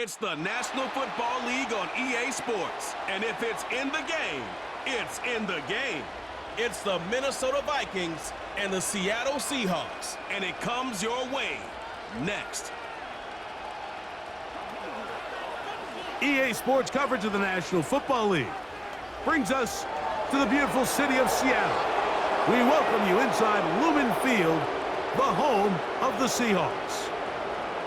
It's the National Football League on EA Sports. And if it's in the game, it's in the game. It's the Minnesota Vikings and the Seattle Seahawks. And it comes your way next. EA Sports coverage of the National Football League brings us to the beautiful city of Seattle. We welcome you inside Lumen Field, the home of the Seahawks.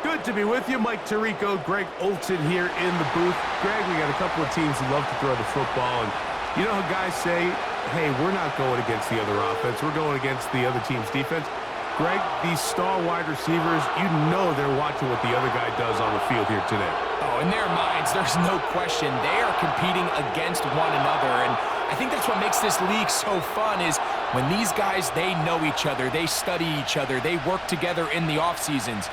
Good to be with you. Mike Tirico, Greg Olson here in the booth. Greg, we got a couple of teams who love to throw the football, and you know how guys say, hey, we're not going against the other offense. We're going against the other team's defense. Greg, these star wide receivers, you know they're watching what the other guy does on the field here today. Oh, in their minds, there's no question. They are competing against one another, and I think that's what makes this league so fun is when these guys, they know each other, they study each other, they work together in the off seasons.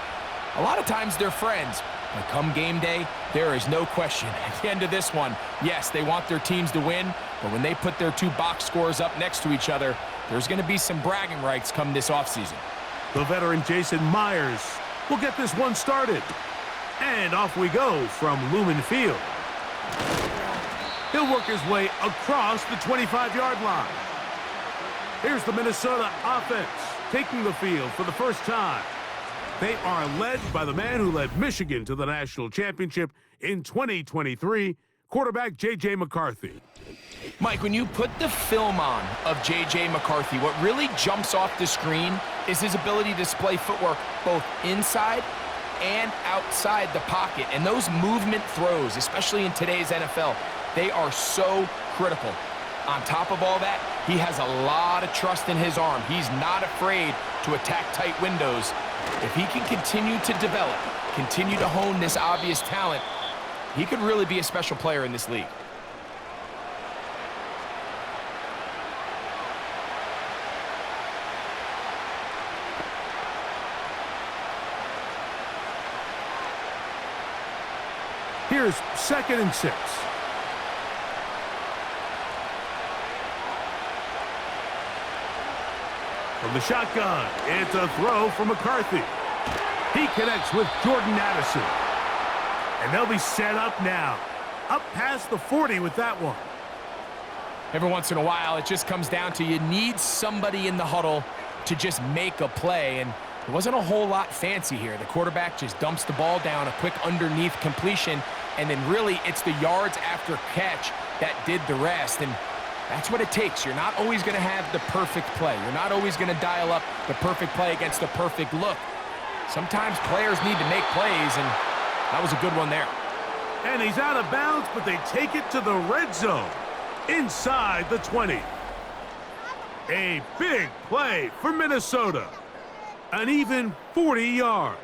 A lot of times they're friends, but come game day, there is no question. At the end of this one, yes, they want their teams to win, but when they put their two box scores up next to each other, there's going to be some bragging rights come this offseason. The veteran Jason Myers will get this one started. And off we go from Lumen Field. He'll work his way across the 25-yard line. Here's the Minnesota offense taking the field for the first time. They are led by the man who led Michigan to the national championship in 2023, quarterback J.J. McCarthy. Mike, when you put the film on of J.J. McCarthy, what really jumps off the screen is his ability to display footwork both inside and outside the pocket. And those movement throws, especially in today's NFL, they are so critical. On top of all that, he has a lot of trust in his arm. He's not afraid to attack tight windows. If he can continue to develop, continue to hone this obvious talent, he could really be a special player in this league. Here's 2nd and 6. From the shotgun, it's a throw from McCarthy. He connects with Jordan Addison. And they'll be set up now. Up past the 40 with that one. Every once in a while, it just comes down to you need somebody in the huddle to just make a play. And it wasn't a whole lot fancy here. The quarterback just dumps the ball down, a quick underneath completion, and then really it's the yards after catch that did the rest. And that's what it takes. You're not always going to have the perfect play. You're not always going to dial up the perfect play against the perfect look. Sometimes players need to make plays, and that was a good one there. And he's out of bounds, but they take it to the red zone inside the 20. A big play for Minnesota. An even 40 yards.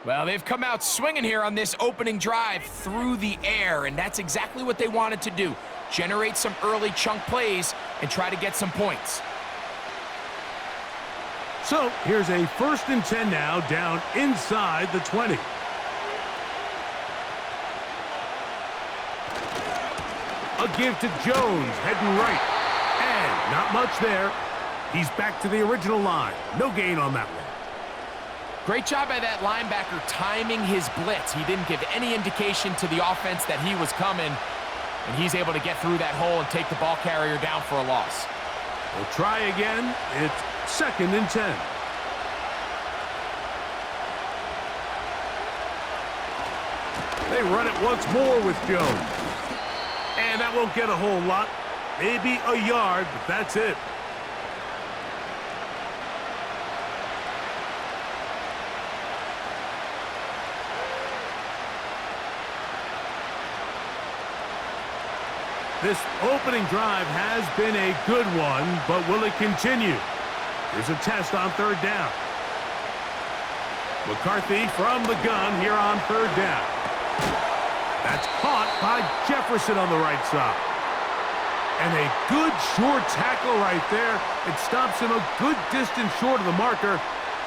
Well, they've come out swinging here on this opening drive through the air, and that's exactly what they wanted to do. Generate some early chunk plays and try to get some points. So here's a 1st and 10 now down inside the 20. A give to Jones, heading right. And not much there. He's back to the original line. No gain on that one. Great job by that linebacker timing his blitz. He didn't give any indication to the offense that he was coming, and he's able to get through that hole and take the ball carrier down for a loss. We'll try again. It's 2nd and 10. They run it once more with Jones. And that won't get a whole lot. Maybe a yard, but that's it. This opening drive has been a good one, but will it continue? Here's a test on 3rd down. McCarthy from the gun here on 3rd down. That's caught by Jefferson on the right side. And a good short tackle right there. It stops him a good distance short of the marker.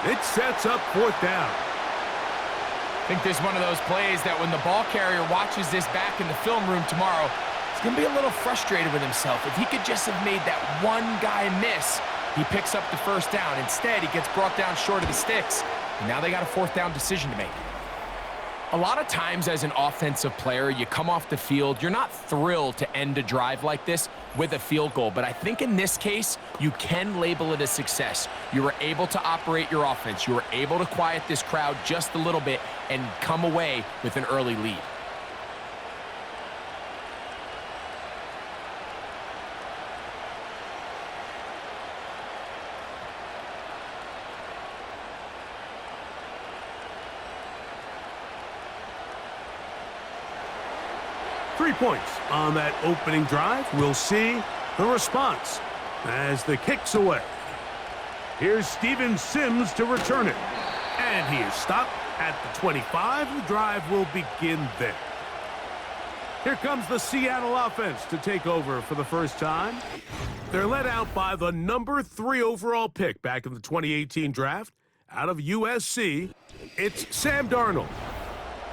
It sets up 4th down. I think this is one of those plays that when the ball carrier watches this back in the film room tomorrow, he's going to be a little frustrated with himself. If he could just have made that one guy miss, he picks up the 1st down. Instead, he gets brought down short of the sticks, and now they got a 4th down decision to make. A lot of times as an offensive player, you come off the field, you're not thrilled to end a drive like this with a field goal. But I think in this case, you can label it a success. You were able to operate your offense. You were able to quiet this crowd just a little bit and come away with an early lead. Points on that opening drive. We'll see the response as the kick's away. Here's Steven Sims to return it. And he is stopped at the 25. The drive will begin there. Here comes the Seattle offense to take over for the first time. They're led out by the number 3 overall pick back in the 2018 draft out of USC. It's Sam Darnold.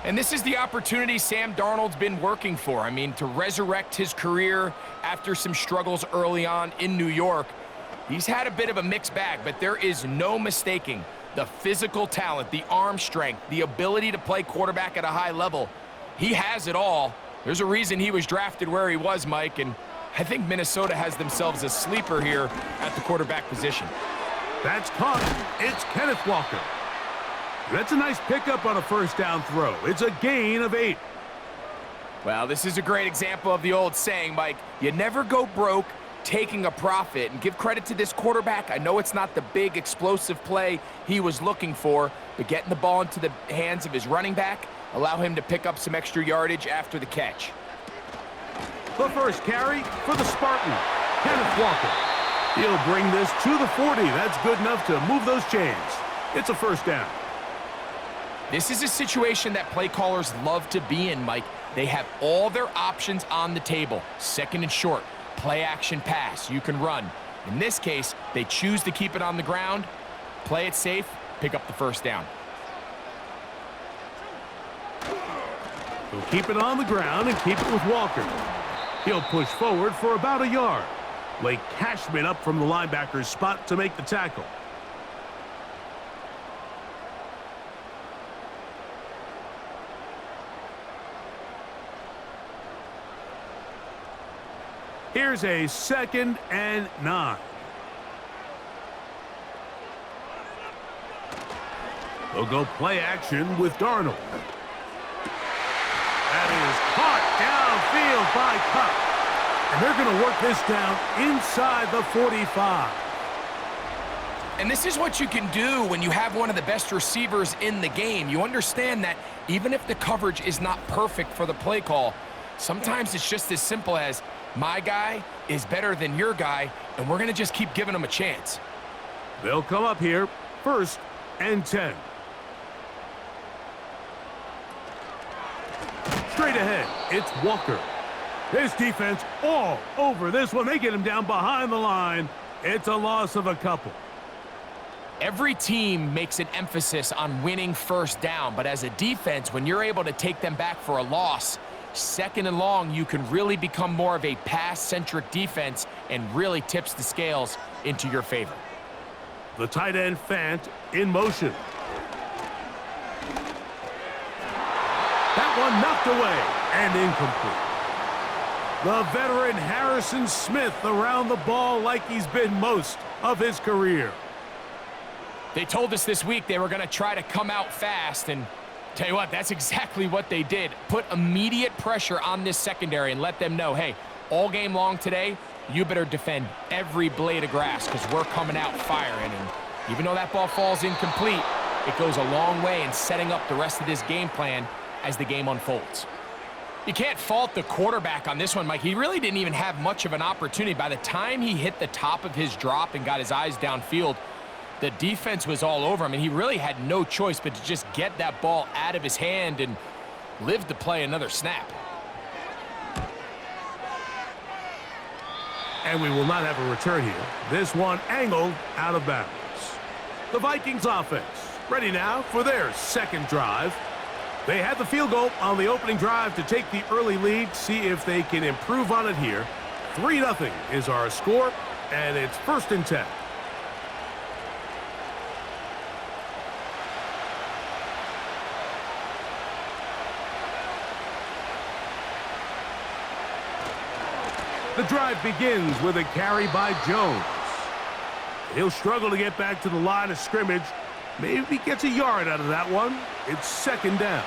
And this is the opportunity Sam Darnold's been working for. I mean, to resurrect his career after some struggles early on in New York. He's had a bit of a mixed bag, but there is no mistaking the physical talent, the arm strength, the ability to play quarterback at a high level. He has it all. There's a reason he was drafted where he was, Mike, and I think Minnesota has themselves a sleeper here at the quarterback position. That's caught. It's Kenneth Walker. That's a nice pickup on a first down throw. It's a gain of 8. Well, this is a great example of the old saying, Mike, you never go broke taking a profit. And give credit to this quarterback. I know it's not the big explosive play he was looking for, but getting the ball into the hands of his running back, allow him to pick up some extra yardage after the catch. The first carry for the Spartan, Kenneth Walker. He'll bring this to the 40. That's good enough to move those chains. It's a first down. This is a situation that play callers love to be in, Mike. They have all their options on the table. Second and short, play action pass, you can run. In this case, they choose to keep it on the ground, play it safe, pick up the first down. He'll keep it on the ground and keep it with Walker. He'll push forward for about a yard. Blake Cashman up from the linebacker's spot to make the tackle. Here's a 2nd and 9. They'll go play action with Darnold. That is caught downfield by Cup. And they're going to work this down inside the 45. And this is what you can do when you have one of the best receivers in the game. You understand that even if the coverage is not perfect for the play call, sometimes it's just as simple as, my guy is better than your guy, and we're going to just keep giving him a chance. They'll come up here, 1st and 10. Straight ahead, it's Walker. This defense all over this one. They get him down behind the line. It's a loss of a couple. Every team makes an emphasis on winning first down, but as a defense, when you're able to take them back for a loss, 2nd and long, you can really become more of a pass-centric defense and really tips the scales into your favor. The tight end Fant in motion. That one knocked away and incomplete. The veteran Harrison Smith around the ball like he's been most of his career. They told us this week they were going to try to come out fast, and tell you what, that's exactly what they did. Put immediate pressure on this secondary and let them know, hey, all game long today, you better defend every blade of grass because we're coming out firing. And even though that ball falls incomplete, it goes a long way in setting up the rest of this game plan as the game unfolds. You can't fault the quarterback on this one, Mike. He really didn't even have much of an opportunity. By the time he hit the top of his drop and got his eyes downfield, the defense was all over him, and he really had no choice but to just get that ball out of his hand and live to play another snap. And we will not have a return here. This one angled out of bounds. The Vikings offense ready now for their 2nd drive. They had the field goal on the opening drive to take the early lead. See if they can improve on it here. 3-0 is our score, and it's 1st and 10. The drive begins with a carry by Jones. He'll struggle to get back to the line of scrimmage. Maybe he gets a yard out of that one. It's second down.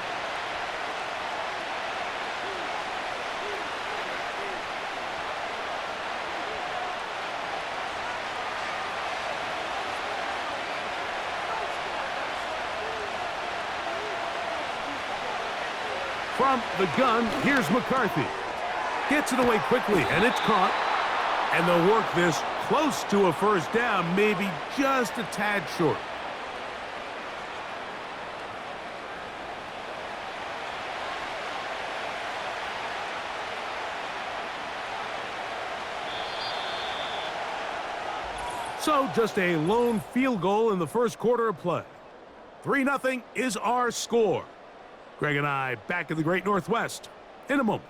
From the gun, here's McCarthy. Gets it away quickly, and it's caught. And they'll work this close to a first down, maybe just a tad short. So just a lone field goal in the first quarter of play. 3-0 is our score. Greg and I back in the Great Northwest in a moment.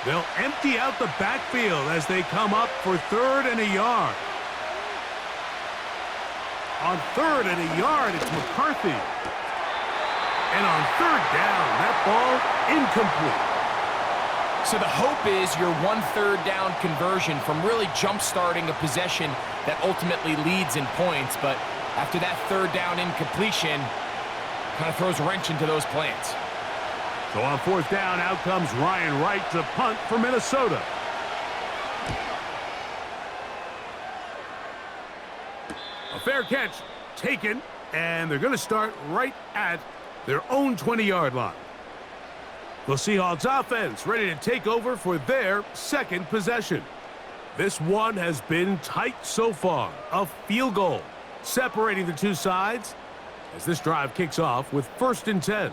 They'll empty out the backfield as they come up for 3rd and a yard. On 3rd and a yard, it's McCarthy. And on 3rd down, that ball incomplete. So the hope is your 1/3 down conversion from really jump-starting a possession that ultimately leads in points. But after that 3rd down incompletion, kind of throws a wrench into those plans. So on 4th down, out comes Ryan Wright to punt for Minnesota. A fair catch taken, and they're going to start right at their own 20-yard line. The Seahawks offense ready to take over for their second possession. This one has been tight so far. A field goal separating the two sides as this drive kicks off with 1st and 10.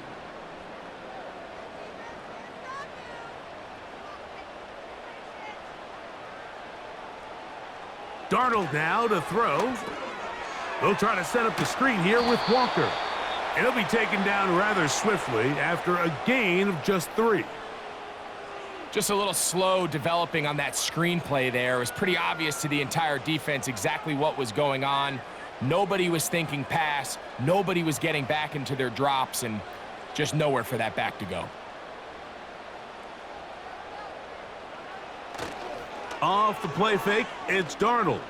Darnold now to throw. They'll try to set up the screen here with Walker. And he'll be taken down rather swiftly after a gain of just 3. Just a little slow developing on that screenplay there. It was pretty obvious to the entire defense exactly what was going on. Nobody was thinking pass. Nobody was getting back into their drops, and just nowhere for that back to go. Off the play fake, it's Darnold.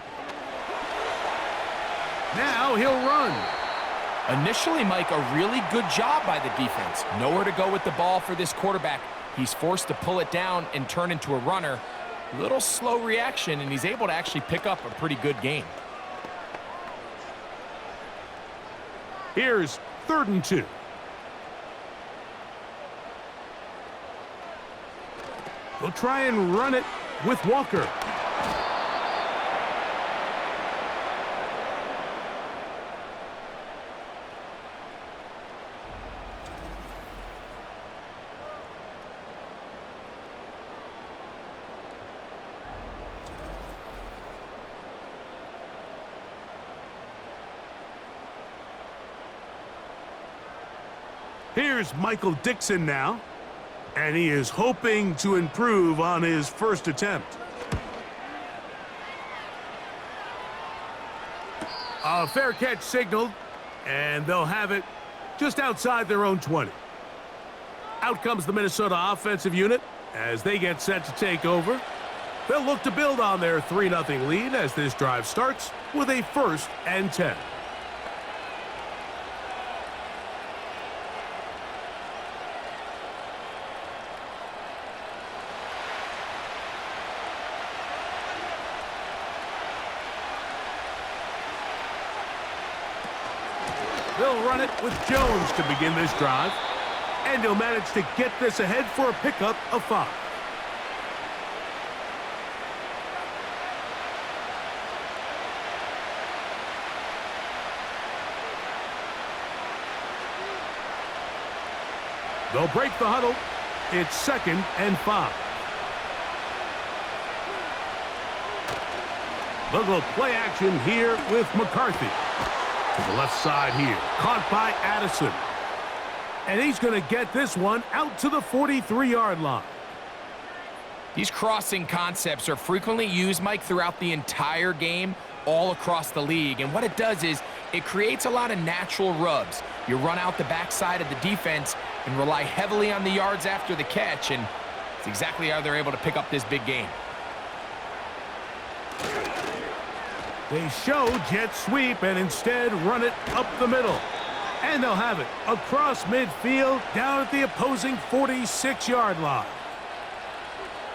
Now he'll run. Initially, Mike, a really good job by the defense. Nowhere to go with the ball for this quarterback. He's forced to pull it down and turn into a runner. Little slow reaction, and he's able to actually pick up a pretty good game. Here's 3rd and 2. They'll try and run it with Walker. Here's Michael Dixon now, and he is hoping to improve on his first attempt. A fair catch signaled, and they'll have it just outside their own 20. Out comes the Minnesota offensive unit as they get set to take over. They'll look to build on their 3-0 lead as this drive starts with a 1st and 10. They'll run it with Jones to begin this drive. And he'll manage to get this ahead for a pickup of 5. They'll break the huddle. It's 2nd and 5. They'll go play action here with McCarthy. To the left side here, caught by Addison. And he's going to get this one out to the 43-yard line. These crossing concepts are frequently used, Mike, throughout the entire game, all across the league. And what it does is It creates a lot of natural rubs. You run out the backside of the defense and rely heavily on the yards after the catch, and it's exactly how they're able to pick up this big gain. They show jet sweep and instead run it up the middle. And they'll have it across midfield down at the opposing 46-yard line.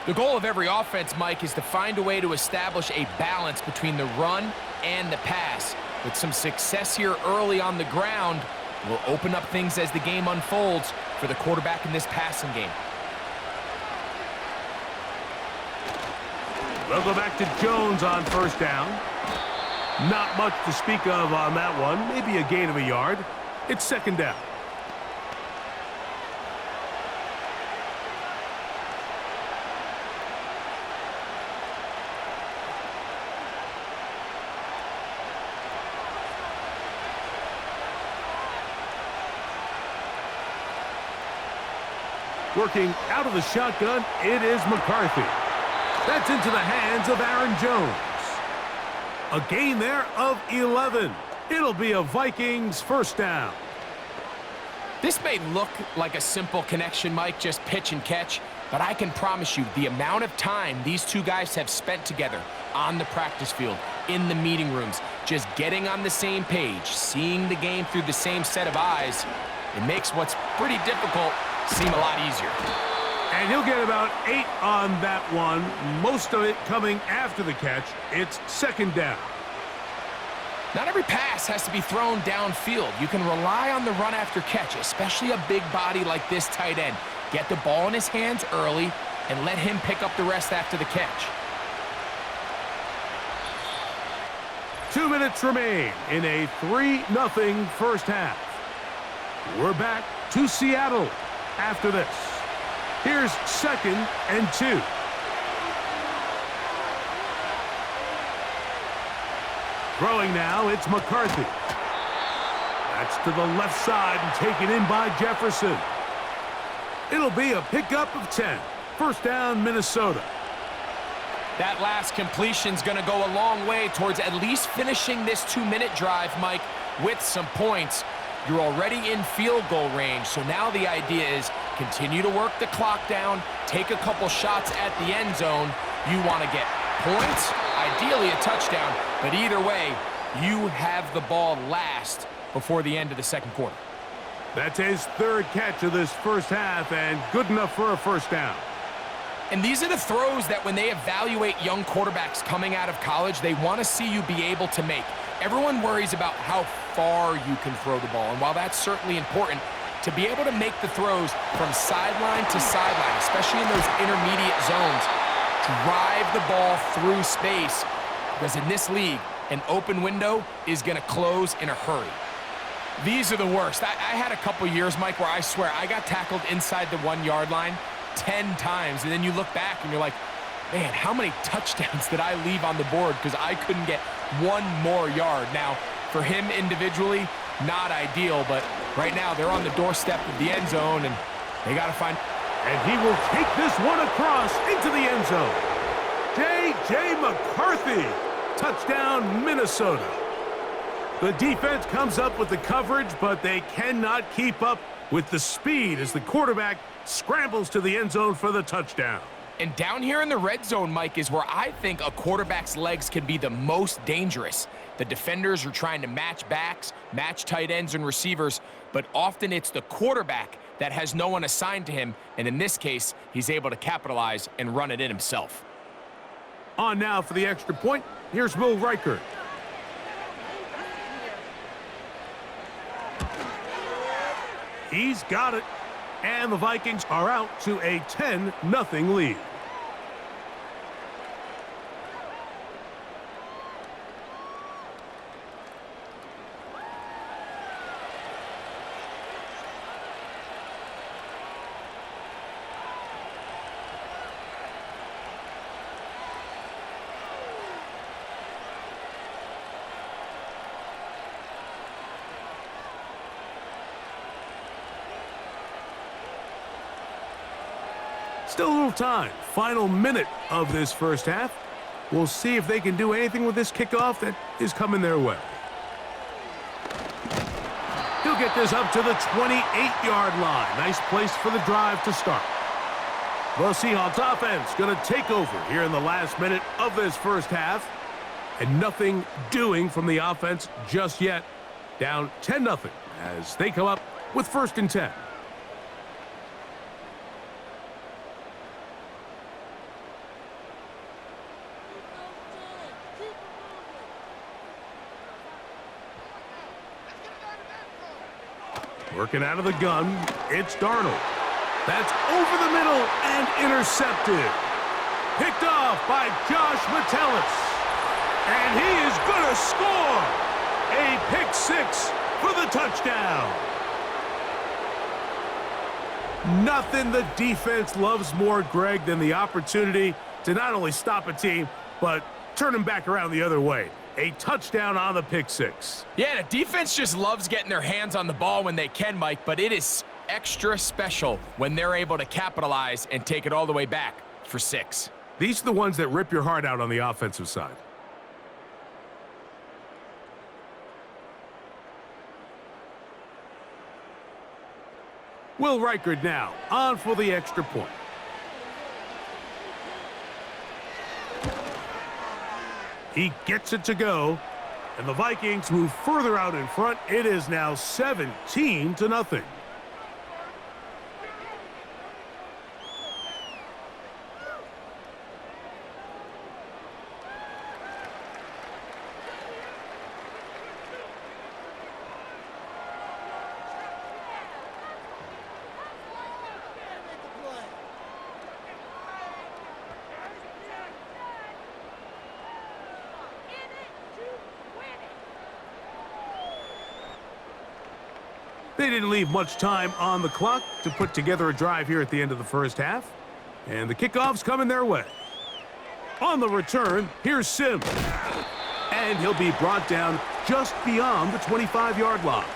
The goal of every offense, Mike, is to find a way to establish a balance between the run and the pass. With some success here early on the ground, will open up things as the game unfolds for the quarterback in this passing game. They'll go back to Jones on first down. Not much to speak of on that one. Maybe a gain of a yard. It's second down. Working out of the shotgun, it is McCarthy. That's into the hands of Aaron Jones. A gain there of 11. It'll be a Vikings first down. This may look like a simple connection, Mike, just pitch and catch, but I can promise you the amount of time these two guys have spent together on the practice field, in the meeting rooms, just getting on the same page, seeing the game through the same set of eyes, it makes what's pretty difficult seem a lot easier. And he'll get about 8 on that one, most of it coming after the catch. It's second down. Not every pass has to be thrown downfield. You can rely on the run after catch, especially a big body like this tight end. Get the ball in his hands early and let him pick up the rest after the catch. 2 minutes remain in a 3-0 first half. We're back to Seattle after this. Here's second and 2. Throwing now, it's McCarthy. That's to the left side and taken in by Jefferson. It'll be a pickup of 10. First down, Minnesota. That last completion's going to go a long way towards at least finishing this 2-minute drive, Mike, with some points. You're already in field goal range, so now the idea is continue to work the clock down, take a couple shots at the end zone. You want to get points, ideally a touchdown, but either way, you have the ball last before the end of the second quarter. That's his third catch of this first half, and good enough for a first down. And these are the throws that when they evaluate young quarterbacks coming out of college, they want to see you be able to make. Everyone worries about how far you can throw the ball, and while that's certainly important, to be able to make the throws from sideline to sideline, especially in those intermediate zones, drive the ball through space, because in this league, an open window is going to close in a hurry. These are the worst. I had a couple years, Mike, where I swear I got tackled inside the 1-yard line 10 times, and then you look back and you're like, man, how many touchdowns did I leave on the board because I couldn't get one more yard? Now, for him individually, not ideal, but right now they're on the doorstep of the end zone, and they got to find... And he will take this one across into the end zone. J.J. McCarthy, touchdown, Minnesota. The defense comes up with the coverage, but they cannot keep up with the speed as the quarterback scrambles to the end zone for the touchdown. And down here in the red zone, Mike, is where I think a quarterback's legs can be the most dangerous. The defenders are trying to match backs, match tight ends and receivers, but often it's the quarterback that has no one assigned to him, and in this case, he's able to capitalize and run it in himself. On now for the extra point, here's Will Reichert. He's got it. And the Vikings are out to a 10-0 lead. Still a little time. Final minute of this first half. We'll see if they can do anything with this kickoff that is coming their way. get this up to the 28-yard line. Nice place for the drive to start. The Seahawks offense going to take over here in the last minute of this first half. And nothing doing from the offense just yet. Down 10-0 as they come up with 1st and 10. Working out of the gun, it's Darnold. That's over the middle and intercepted. Picked off by Josh Metellus. And he is going to score. A pick 6 for the touchdown. Nothing the defense loves more, Greg, than the opportunity to not only stop a team, but turn them back around the other way. A touchdown on the pick 6. Yeah, the defense just loves getting their hands on the ball when they can, Mike, but it is extra special when they're able to capitalize and take it all the way back for 6. These are the ones that rip your heart out on the offensive side. Will Reichard now on for the extra point. He gets it to go, and the Vikings move further out in front. It is now 17-0. They didn't leave much time on the clock to put together a drive here at the end of the first half. And the kickoff's coming their way. On the return, here's Sims. And he'll be brought down just beyond the 25-yard line.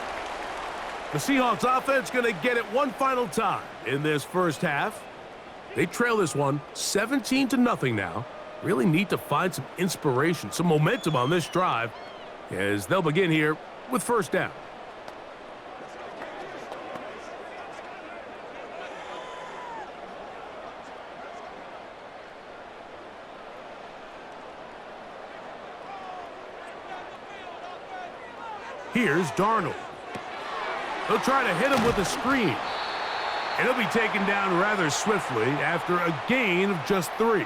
The Seahawks offense going to get it one final time in this first half. They trail this one 17-0 now. Really need to find some inspiration, some momentum on this drive as they'll begin here with 1st down. Here's Darnold. He'll try to hit him with a screen. And he'll be taken down rather swiftly after a gain of just 3.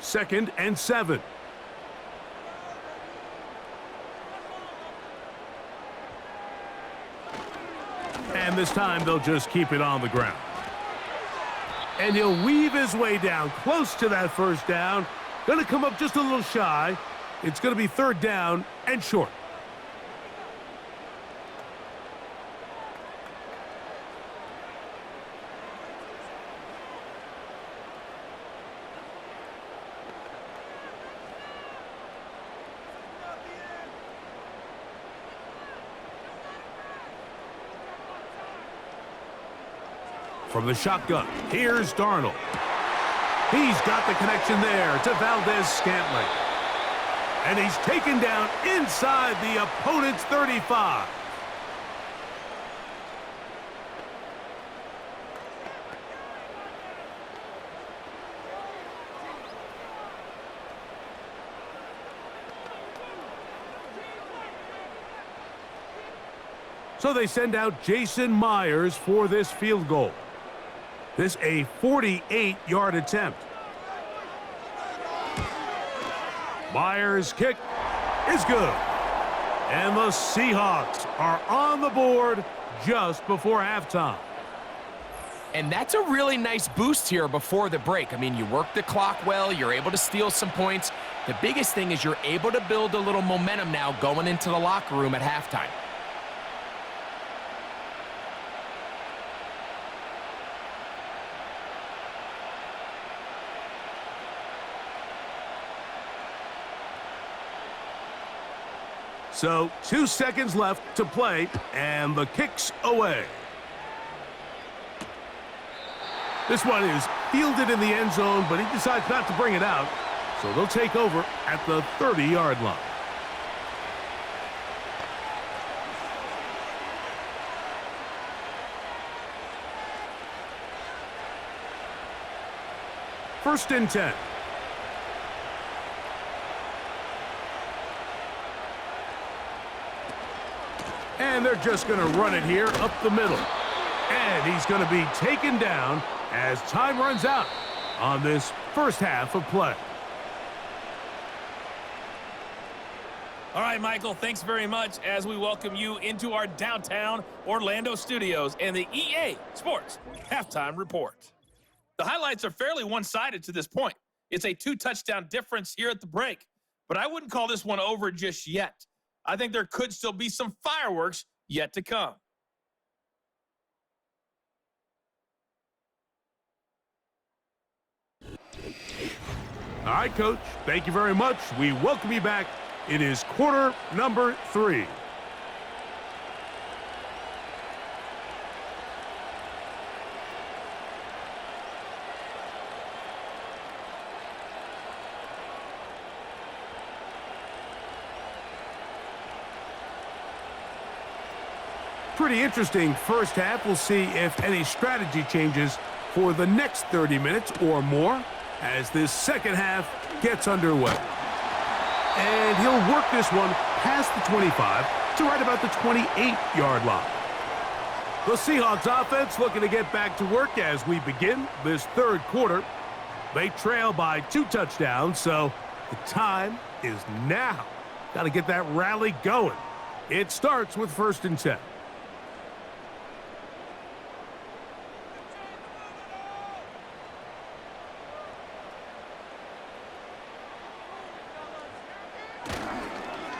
Second and 7. And this time they'll just keep it on the ground. And he'll weave his way down close to that 1st down. Going to come up just a little shy. It's going to be 3rd down and short. From the shotgun, here's Darnold. He's got the connection there to Valdez-Scantling. And he's taken down inside the opponent's 35. So they send out Jason Myers for this field goal. This a 48-yard attempt. Myers' kick is good. And the Seahawks are on the board just before halftime. And that's a really nice boost here before the break. I mean, you work the clock well. You're able to steal some points. The biggest thing is you're able to build a little momentum now going into the locker room at halftime. So 2 seconds left to play, and the kick's away. This one is fielded in the end zone, but he decides not to bring it out. So they'll take over at the 30-yard line. First and 10. And they're just going to run it here up the middle. And he's going to be taken down as time runs out on this first half of play. All right, Michael, thanks very much as we welcome you into our downtown Orlando studios and the EA Sports Halftime Report. The highlights are fairly one-sided to this point. It's a 2-touchdown difference here at the break, but I wouldn't call this one over just yet. I think there could still be some fireworks yet to come. All right, Coach, thank you very much. We welcome you back. It is quarter number 3. Pretty interesting first half. We'll see if any strategy changes for the next 30 minutes or more as this second half gets underway. And he'll work this one past the 25 to right about the 28-yard line. The Seahawks offense looking to get back to work as we begin this third quarter. They trail by 2 touchdowns, so the time is now. Got to get that rally going. It starts with first and 10.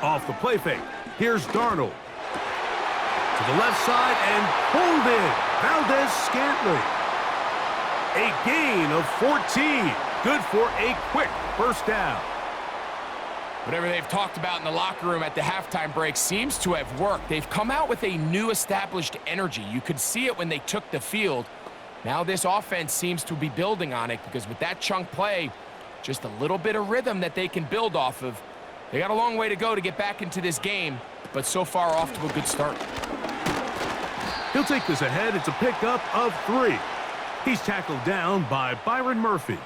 Off the play fake. Here's Darnold. To the left side and pulled in. Valdez-Scantling. A gain of 14. Good for a quick first down. Whatever they've talked about in the locker room at the halftime break seems to have worked. They've come out with a new established energy. You could see it when they took the field. Now this offense seems to be building on it because with that chunk play, just a little bit of rhythm that they can build off of. They got a long way to go to get back into this game, but so far off to a good start. He'll take this ahead. It's a pickup of 3. He's tackled down by Byron Murphy.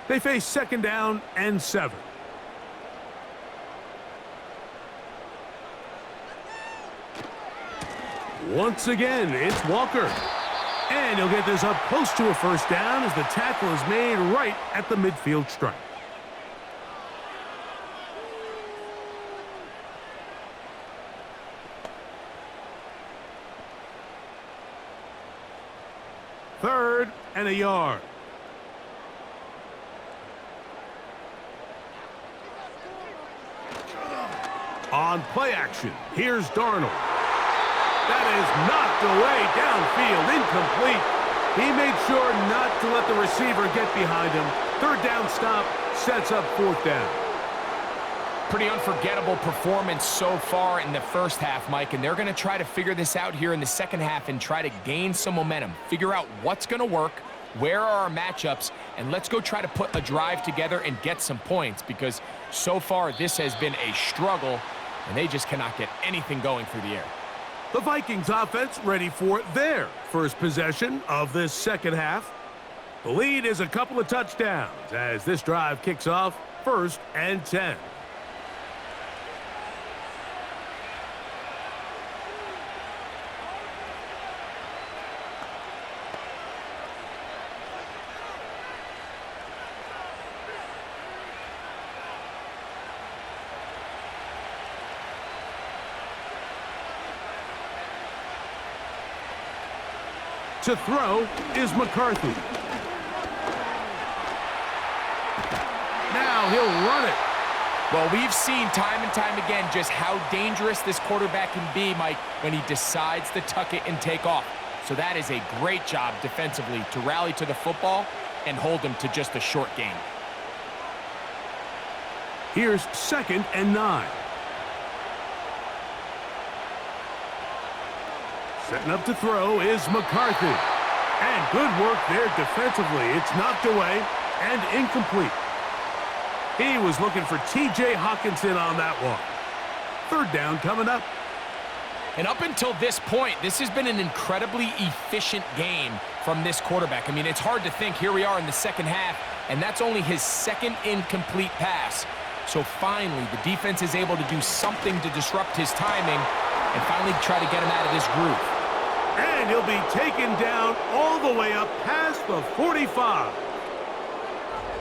They face second down and 7. Once again, it's Walker. And he'll get this up close to a first down as the tackle is made right at the midfield stripe. Third and a yard. On play action, here's Darnold. That is knocked away downfield, incomplete. He made sure not to let the receiver get behind him. Third down stop sets up fourth down. Pretty unforgettable performance so far in the first half, Mike, and they're going to try to figure this out here in the second half and try to gain some momentum, figure out what's going to work, where are our matchups, and let's go try to put a drive together and get some points because so far this has been a struggle, and they just cannot get anything going through the air. The Vikings offense ready for their first possession of this second half. The lead is a couple of touchdowns as this drive kicks off first and 10. To throw is McCarthy. Now he'll run it. Well, we've seen time and time again just how dangerous this quarterback can be, Mike, when he decides to tuck it and take off. So that is a great job defensively to rally to the football and hold them to just a short gain. Here's 2nd and 9. Setting up to throw is McCarthy. And good work there defensively. It's knocked away and incomplete. He was looking for T.J. Hawkinson on that one. 3rd down coming up. And up until this point, this has been an incredibly efficient game from this quarterback. I mean, it's hard to think. Here we are in the second half, and that's only his 2nd incomplete pass. So finally, the defense is able to do something to disrupt his timing and finally try to get him out of this groove. And he'll be taken down all the way up past the 45.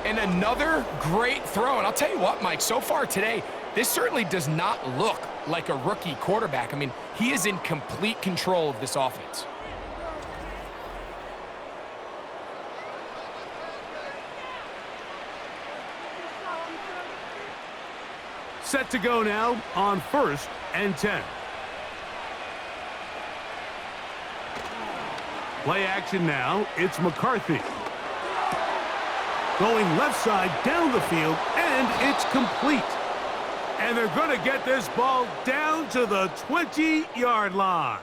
And another great throw. And I'll tell you what, Mike, so far today, this certainly does not look like a rookie quarterback. I mean, he is in complete control of this offense. Set to go now on 1st and 10. Play action now. It's McCarthy. Going left side down the field, and it's complete. And they're going to get this ball down to the 20-yard line.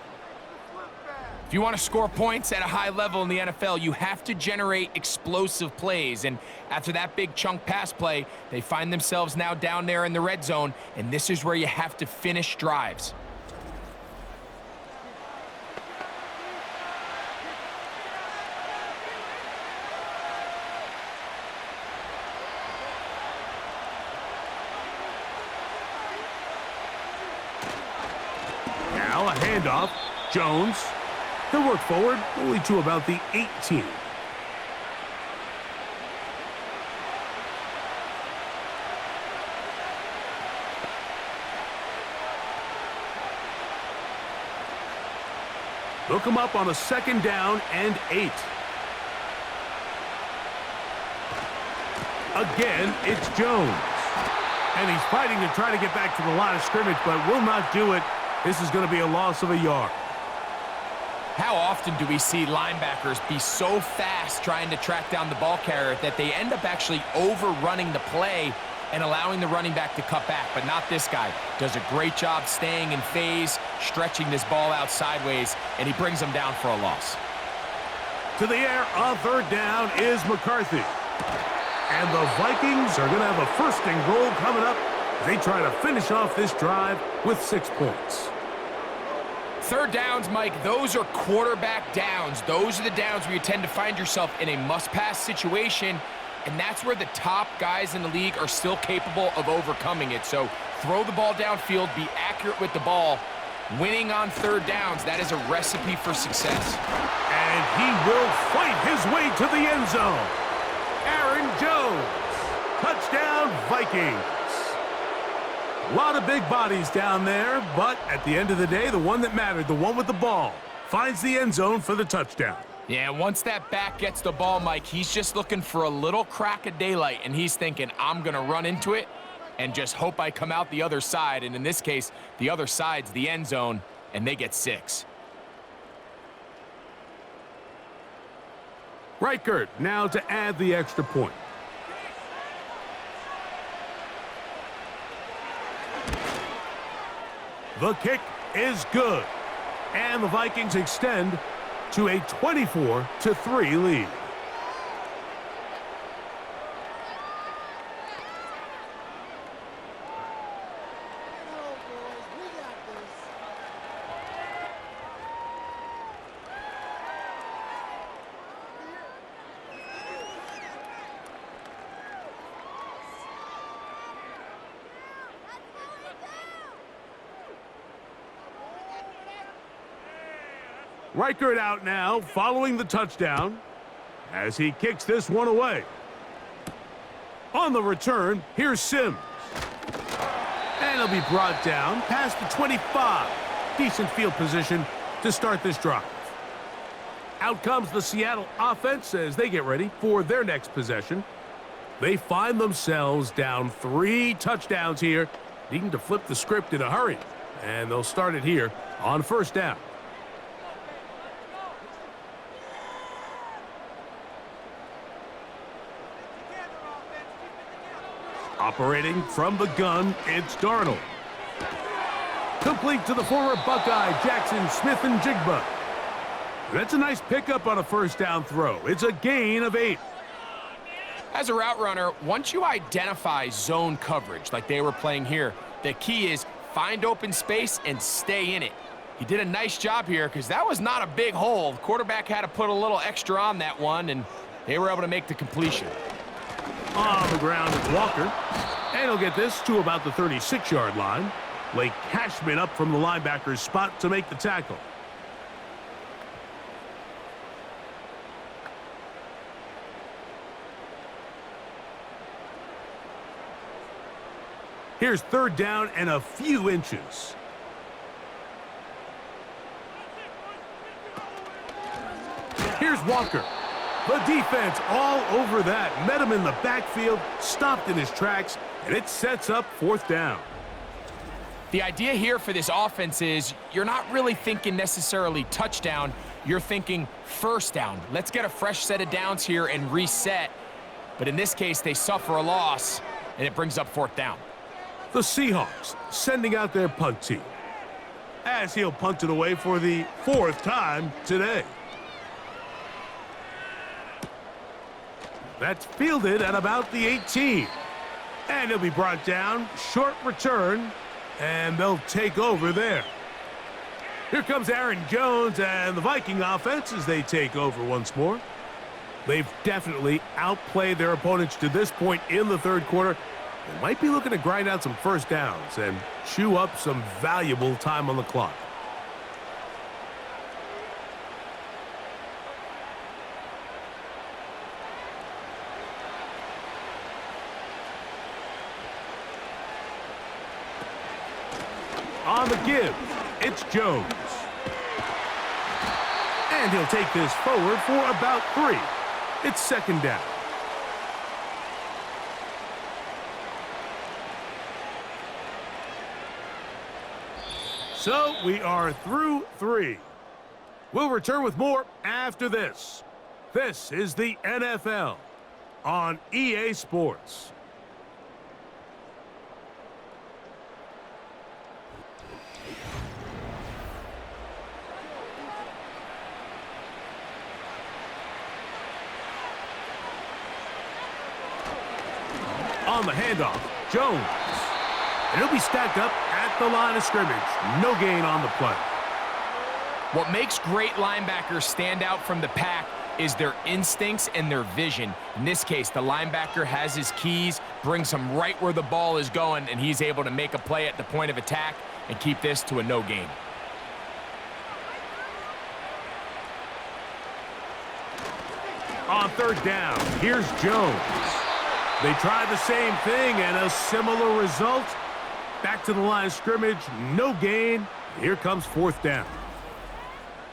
If you want to score points at a high level in the NFL, you have to generate explosive plays. And after that big chunk pass play, they find themselves now down there in the red zone, and this is where you have to finish drives. Now a handoff. Jones. He'll work forward only to about the 18. Look him up on a 2nd down and 8. Again, it's Jones. And he's fighting to try to get back to the line of scrimmage, but will not do it. This is going to be a loss of a yard. How often do we see linebackers be so fast trying to track down the ball carrier that they end up actually overrunning the play and allowing the running back to cut back? But not this guy. Does a great job staying in phase, stretching this ball out sideways, and he brings them down for a loss. To the air on 3rd down is McCarthy. And the Vikings are going to have a 1st and goal coming up. They try to finish off this drive with 6 points. 3rd downs, Mike, those are quarterback downs. Those are the downs where you tend to find yourself in a must-pass situation, and that's where the top guys in the league are still capable of overcoming it. So throw the ball downfield, be accurate with the ball. Winning on 3rd downs, that is a recipe for success. And he will fight his way to the end zone. Aaron Jones. Touchdown, Vikings. A lot of big bodies down there, but at the end of the day, the one that mattered, the one with the ball, finds the end zone for the touchdown. Yeah, once that back gets the ball, Mike, he's just looking for a little crack of daylight, and he's thinking, I'm going to run into it and just hope I come out the other side. And in this case, the other side's the end zone, and they get 6. Reichert now to add the extra point. The kick is good. And the Vikings extend to a 24-3 lead. Reichert out now, following the touchdown, as he kicks this one away. On the return, here's Sims. And he'll be brought down past the 25. Decent field position to start this drive. Out comes the Seattle offense as they get ready for their next possession. They find themselves down 3 touchdowns here, needing to flip the script in a hurry. And they'll start it here on 1st down. Operating from the gun, it's Darnold. Complete to the former Buckeye, Jackson Smith-Njigba. That's a nice pickup on a first down throw. It's a gain of 8. As a route runner, once you identify zone coverage like they were playing here, the key is find open space and stay in it. He did a nice job here because that was not a big hole. The quarterback had to put a little extra on that one, and they were able to make the completion. On the ground is Walker, and he'll get this to about the 36-yard line. Blake Cashman up from the linebacker's spot to make the tackle. Here's third down and a few inches. Here's Walker. The defense all over that. Met him in the backfield, stopped in his tracks, and it sets up fourth down. The idea here for this offense is you're not really thinking necessarily touchdown. You're thinking first down. Let's get a fresh set of downs here and reset. But in this case, they suffer a loss, and it brings up fourth down. The Seahawks sending out their punt team, as he'll punt it away for the 4th time today. That's fielded at about the 18. And he'll be brought down, short return, and they'll take over there. Here comes Aaron Jones and the Viking offense as they take over once more. They've definitely outplayed their opponents to this point in the third quarter. They might be looking to grind out some first downs and chew up some valuable time on the clock. On the give, it's Jones. And he'll take this forward for about 3. It's second down. So we are through 3. We'll return with more after this. This is the NFL on EA Sports. On the handoff, Jones. And he'll be stacked up at the line of scrimmage. No gain on the play. What makes great linebackers stand out from the pack is their instincts and their vision. In this case, the linebacker has his keys, brings him right where the ball is going, and he's able to make a play at the point of attack and keep this to a no gain. On third down, here's Jones. They try the same thing and a similar result. Back to the line of scrimmage, no gain. Here comes fourth down.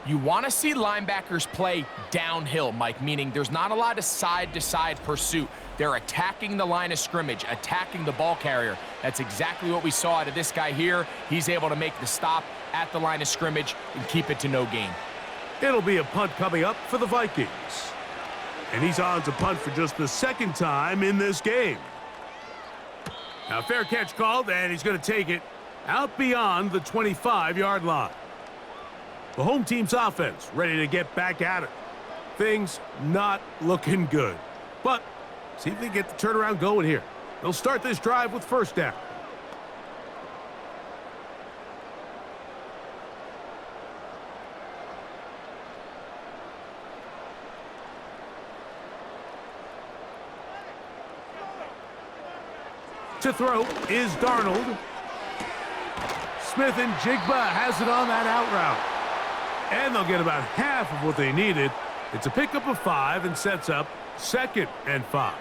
You want to see linebackers play downhill, Mike, meaning there's not a lot of side-to-side pursuit. They're attacking the line of scrimmage, attacking the ball carrier. That's exactly what we saw out of this guy here. He's able to make the stop at the line of scrimmage and keep it to no gain. It'll be a punt coming up for the Vikings. And he's on to punt for just the second time in this game. Now, fair catch called, and he's going to take it out beyond the 25-yard line. The home team's offense ready to get back at it. Things not looking good. But see if they get the turnaround going here. They'll start this drive with first down. To throw is Darnold. Smith-Njigba has it on that out route. And they'll get about half of what they needed. It's a pickup of 5 and sets up 2nd and 5.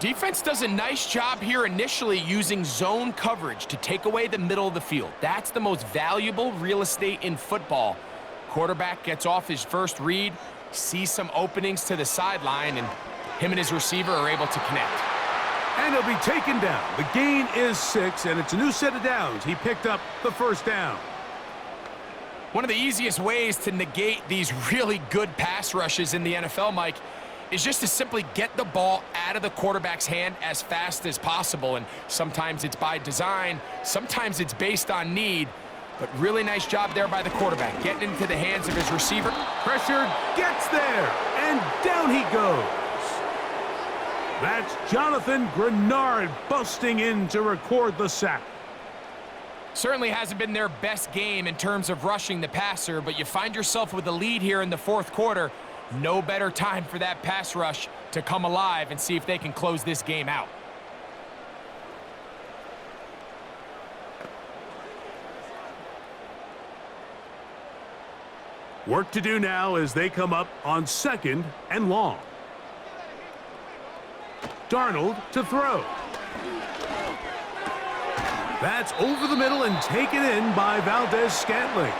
Defense does a nice job here initially using zone coverage to take away the middle of the field. That's the most valuable real estate in football. Quarterback gets off his first read, sees some openings to the sideline, and him and his receiver are able to connect. And he'll be taken down. The gain is 6, and it's a new set of downs. He picked up the first down. One of the easiest ways to negate these really good pass rushes in the NFL, Mike, is just to simply get the ball out of the quarterback's hand as fast as possible. And sometimes it's by design, sometimes it's based on need. But really nice job there by the quarterback, getting into the hands of his receiver. Pressure gets there, and down he goes. That's Jonathan Grenard busting in to record the sack. Certainly hasn't been their best game in terms of rushing the passer, but you find yourself with a lead here in the fourth quarter. No better time for that pass rush to come alive and see if they can close this game out. Work to do now as they come up on 2nd and long. Darnold to throw. That's over the middle and taken in by Valdez-Scantling.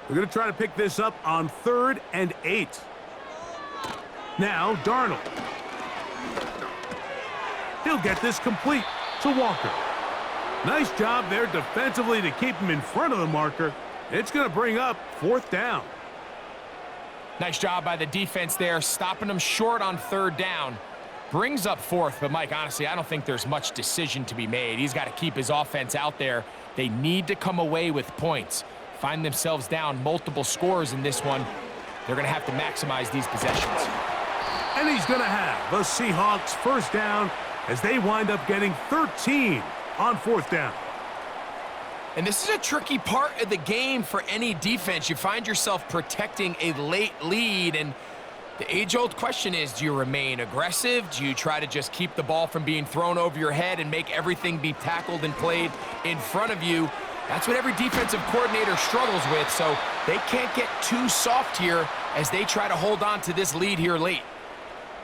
We're going to try to pick this up on 3rd and 8. Now Darnold. He'll get this complete to Walker. Nice job there defensively to keep him in front of the marker. It's going to bring up 4th down. Nice job by the defense there, stopping them short on 3rd down. Brings up 4th, but Mike, honestly, I don't think there's much decision to be made. He's got to keep his offense out there. They need to come away with points. Find themselves down multiple scores in this one. They're going to have to maximize these possessions. And he's going to have the Seahawks 1st down as they wind up getting 13 on 4th down. And this is a tricky part of the game for any defense. You find yourself protecting a late lead, and the age-old question is, do you remain aggressive? Do you try to just keep the ball from being thrown over your head and make everything be tackled and played in front of you? That's what every defensive coordinator struggles with, so they can't get too soft here as they try to hold on to this lead here late.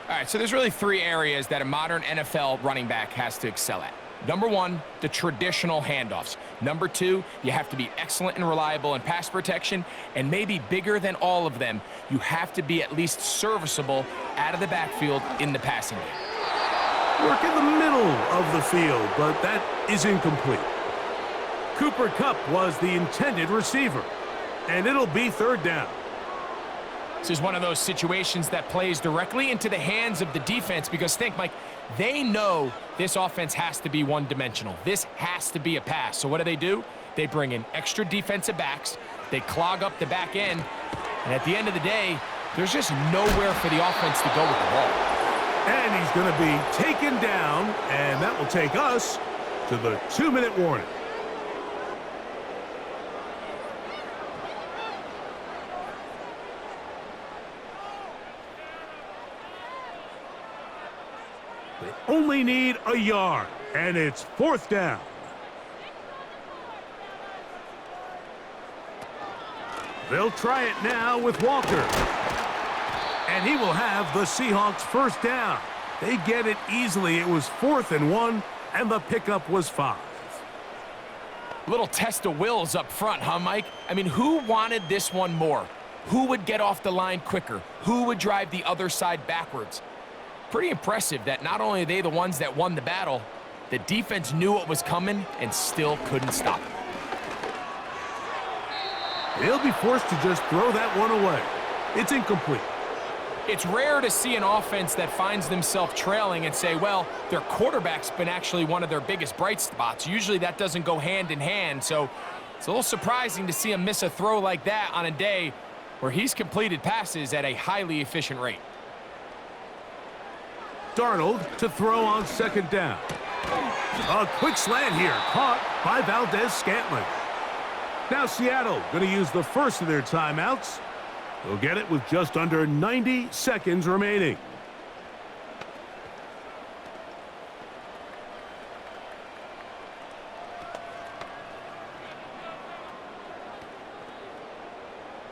All right, so there's really 3 areas that a modern NFL running back has to excel at. Number 1, the traditional handoffs. Number 2, you have to be excellent and reliable in pass protection, and maybe bigger than all of them, you have to be at least serviceable out of the backfield in the passing game. Work in the middle of the field, but that is incomplete. Cooper Kupp was the intended receiver, and it'll be 3rd down. This is one of those situations that plays directly into the hands of the defense because think, Mike, they know this offense has to be one-dimensional. This has to be a pass. So what do? They bring in extra defensive backs. They clog up the back end. And at the end of the day, there's just nowhere for the offense to go with the ball. And he's going to be taken down, and that will take us to the 2-minute warning. They only need a yard, and it's 4th down. They'll try it now with Walker. And he will have the Seahawks 1st down. They get it easily. It was 4th and 1, and the pickup was 5. Little test of wills up front, huh, Mike? I mean, who wanted this one more? Who would get off the line quicker? Who would drive the other side backwards? Pretty impressive that not only are they the ones that won the battle, the defense knew what was coming and still couldn't stop it. They'll be forced to just throw that one away. It's incomplete. It's rare to see an offense that finds themselves trailing and say, well, their quarterback's been actually one of their biggest bright spots. Usually that doesn't go hand in hand, so it's a little surprising to see him miss a throw like that on a day where he's completed passes at a highly efficient rate. Darnold to throw on 2nd down. A quick slant here, caught by Valdez-Scantling. Now Seattle going to use the first of their timeouts. They'll get it with just under 90 seconds remaining.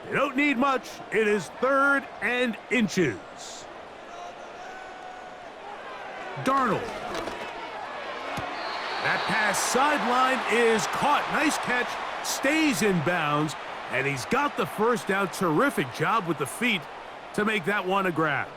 They don't need much. It is 3rd and inches. Darnold. That pass sideline is caught. Nice catch. Stays in bounds. And he's got the 1st down. Terrific job with the feet to make that one a grab.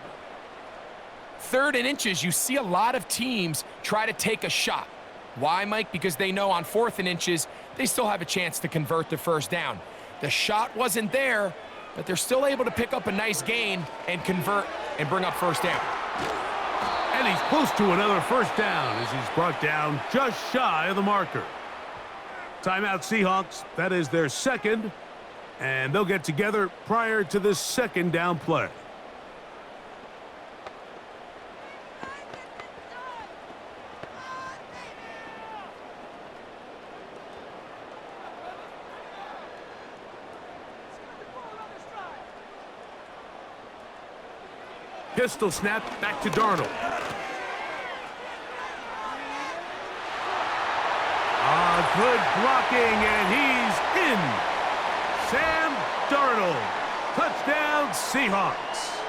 3rd and inches, you see a lot of teams try to take a shot. Why, Mike? Because they know on 4th and inches, they still have a chance to convert the 1st down. The shot wasn't there, but they're still able to pick up a nice gain and convert and bring up 1st down. And he's close to another 1st down as he's brought down just shy of the marker. Timeout Seahawks. That is their 2nd, and they'll get together prior to this 2nd down play. Pistol snap back to Darnold. Good blocking, and he's in. Sam Darnold. Touchdown, Seahawks.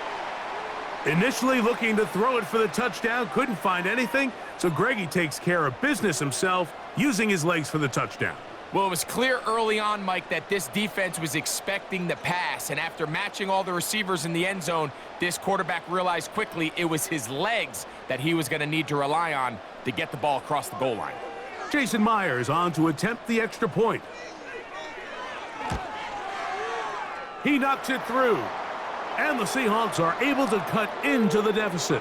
Initially looking to throw it for the touchdown, couldn't find anything, so Greggy takes care of business himself, using his legs for the touchdown. Well, it was clear early on, Mike, that this defense was expecting the pass, and after matching all the receivers in the end zone, this quarterback realized quickly it was his legs that he was going to need to rely on to get the ball across the goal line. Jason Myers on to attempt the extra point. He knocks it through, and the Seahawks are able to cut into the deficit.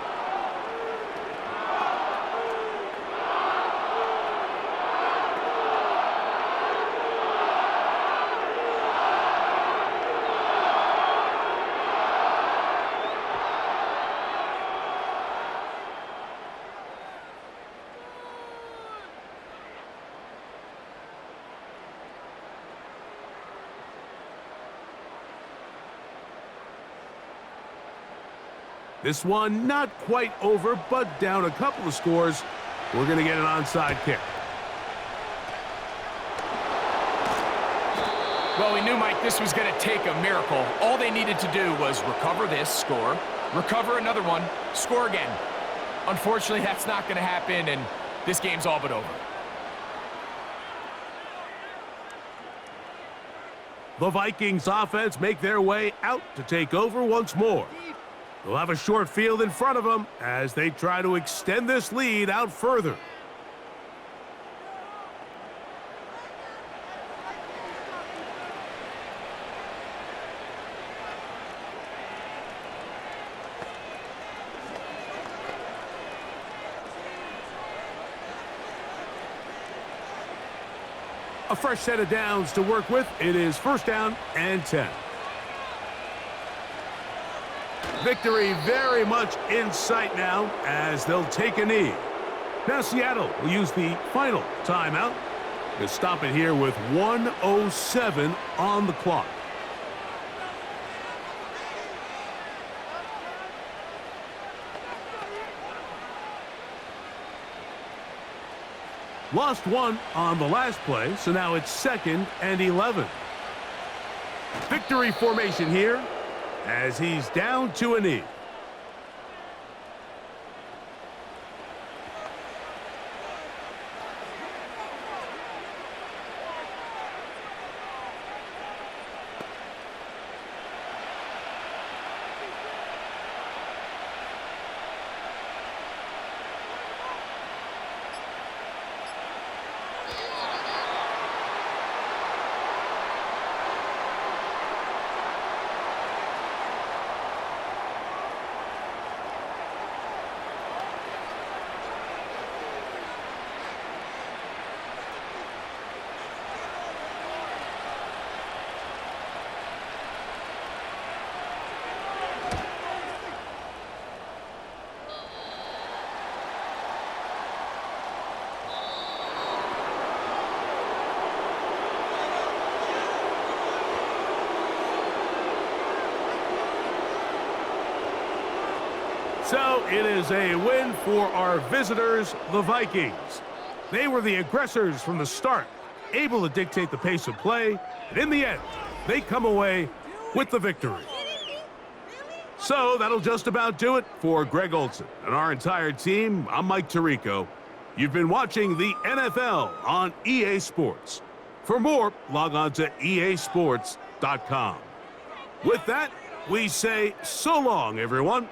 This one not quite over, but down a couple of scores. We're going to get an onside kick. Well, we knew, Mike, this was going to take a miracle. All they needed to do was recover this, score, recover another one, score again. Unfortunately, that's not going to happen, and this game's all but over. The Vikings offense make their way out to take over once more. They'll have a short field in front of them as they try to extend this lead out further. A fresh set of downs to work with. It is 1st down and 10. Victory very much in sight now as they'll take a knee. Now Seattle will use the final timeout to stop it here with 1:07 on the clock. Lost one on the last play, so now it's 2nd and 11. Victory formation here as he's down to a knee. So it is a win for our visitors, the Vikings. They were the aggressors from the start, able to dictate the pace of play, and in the end, they come away with the victory. So that'll just about do it for Greg Olson and our entire team. I'm Mike Tirico. You've been watching the NFL on EA Sports. For more, log on to easports.com. With that, we say so long, everyone.